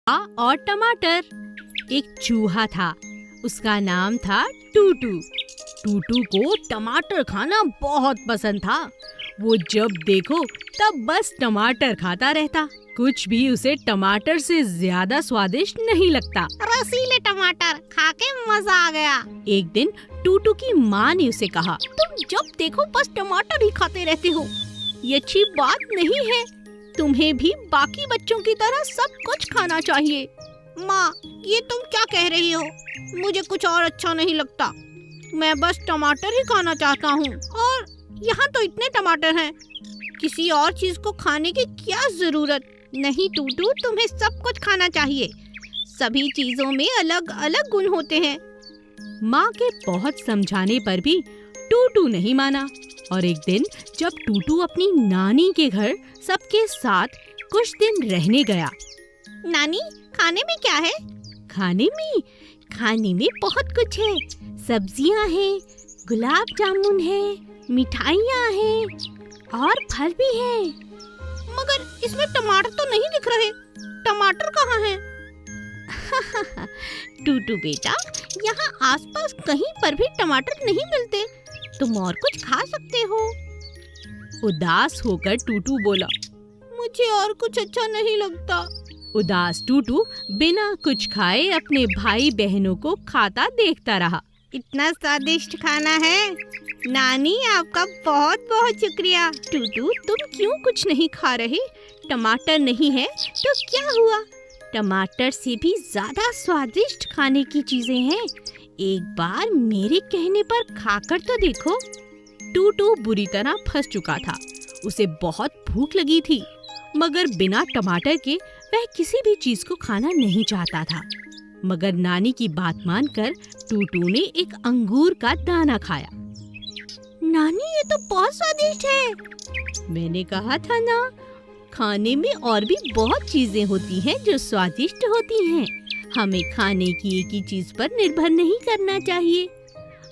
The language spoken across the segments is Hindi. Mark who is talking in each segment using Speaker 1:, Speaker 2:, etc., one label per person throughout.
Speaker 1: और टमाटर। एक चूहा था, उसका नाम था टूटू। टूटू को टमाटर खाना बहुत पसंद था। वो जब देखो तब बस टमाटर खाता रहता। कुछ भी उसे टमाटर से ज्यादा स्वादिष्ट नहीं लगता।
Speaker 2: रसीले टमाटर खा के मजा आ गया।
Speaker 1: एक दिन टूटू की माँ ने उसे कहा,
Speaker 2: तुम जब देखो बस टमाटर ही खाते रहते हो।
Speaker 1: ये अच्छी बात नहीं है, तुम्हें भी बाकी बच्चों की तरह सब कुछ खाना चाहिए।
Speaker 2: माँ, ये तुम क्या कह रही हो? मुझे कुछ और अच्छा नहीं लगता। मैं बस टमाटर ही खाना चाहता हूँ और यहाँ तो इतने टमाटर हैं। किसी और चीज को खाने की क्या जरूरत? नहीं टूटू, तुम्हें सब कुछ खाना चाहिए। सभी चीजों में अलग अलग गुण होते हैं।
Speaker 1: माँ के बहुत समझाने पर भी टूटू नहीं माना और एक दिन जब टूटू अपनी नानी के घर सबके साथ कुछ दिन रहने गया।
Speaker 2: नानी, खाने में क्या है?
Speaker 1: खाने में बहुत कुछ है। सब्जियां हैं, गुलाब जामुन है, मिठाइयाँ हैं और फल भी है।
Speaker 2: मगर इसमें टमाटर तो नहीं दिख रहे। टमाटर कहाँ हैं?
Speaker 1: टूटू बेटा,
Speaker 2: यहाँ आसपास कहीं पर भी टमाटर नहीं मिलते। तुम और कुछ खा सकते हो।
Speaker 1: उदास होकर टूटू बोला,
Speaker 2: मुझे और कुछ अच्छा नहीं लगता।
Speaker 1: उदास टूटू बिना कुछ खाए अपने भाई बहनों को खाता देखता रहा।
Speaker 2: इतना स्वादिष्ट खाना है। नानी, आपका बहुत बहुत शुक्रिया।
Speaker 1: टूटू, तुम क्यों कुछ नहीं खा रहे? टमाटर नहीं है तो क्या हुआ? टमाटर से भी ज्यादा स्वादिष्ट खाने की चीजें हैं। एक बार मेरे कहने पर खाकर तो देखो। टूटू बुरी तरह फंस चुका था। उसे बहुत भूख लगी थी, मगर बिना टमाटर के वह किसी भी चीज को खाना नहीं चाहता था। मगर नानी की बात मानकर टूटू ने एक अंगूर का दाना खाया।
Speaker 2: नानी, ये तो बहुत स्वादिष्ट है।
Speaker 1: मैंने कहा था ना, खाने में और भी बहुत चीजें होती हैं जो स्वादिष्ट होती हैं। हमें खाने की एक ही चीज पर निर्भर नहीं करना चाहिए।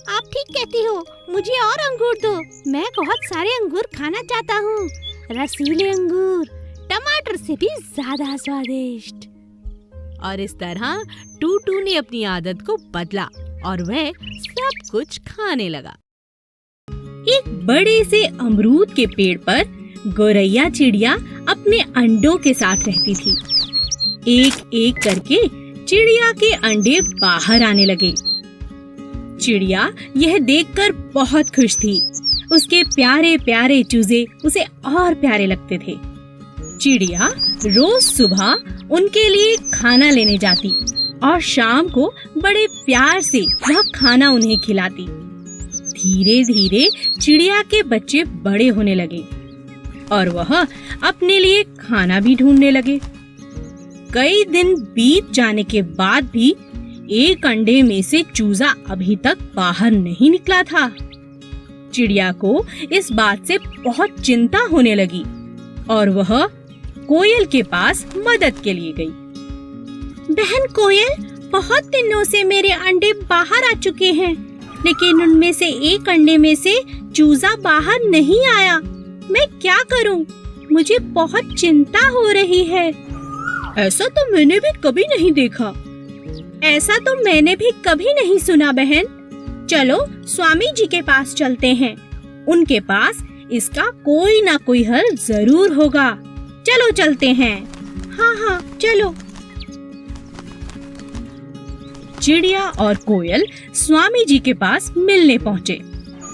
Speaker 2: आप ठीक कहती हो। मुझे और अंगूर दो। मैं बहुत सारे अंगूर खाना चाहता हूँ।
Speaker 1: रसीले अंगूर, टमाटर से भी ज्यादा स्वादिष्ट। और इस तरह टूटू ने अपनी आदत को बदला और वह सब कुछ खाने लगा। एक बड़े से अमरूद के पेड़ पर गौरैया चिड़िया अपने अंडों के साथ रहती थी। एक एक करके चिड़िया के अंडे बाहर आने लगे। चिड़िया यह देखकर बहुत खुश थी। उसके प्यारे प्यारे चूजे उसे और प्यारे लगते थे। चिड़िया रोज सुबह उनके लिए खाना लेने जाती और शाम को बड़े प्यार से वह खाना उन्हें खिलाती। धीरे धीरे चिड़िया के बच्चे बड़े होने लगे और वह अपने लिए खाना भी ढूंढने लगे। कई दिन बीत जाने के बाद भी एक अंडे में से चूजा अभी तक बाहर नहीं निकला था। चिड़िया को इस बात से बहुत चिंता होने लगी और वह कोयल के पास मदद के लिए गई।
Speaker 2: बहन कोयल, बहुत दिनों से मेरे अंडे बाहर आ चुके हैं, लेकिन उनमें से एक अंडे में से चूजा बाहर नहीं आया। मैं क्या करूं? मुझे बहुत चिंता हो रही है।
Speaker 1: ऐसा तो मैंने भी कभी नहीं देखा।
Speaker 2: ऐसा तो मैंने भी कभी नहीं सुना बहन। चलो स्वामी जी के पास चलते हैं। उनके पास इसका कोई ना कोई हल जरूर होगा। चलो चलते हैं।
Speaker 1: हाँ, चलो। चिड़िया और कोयल स्वामी जी के पास मिलने पहुँचे।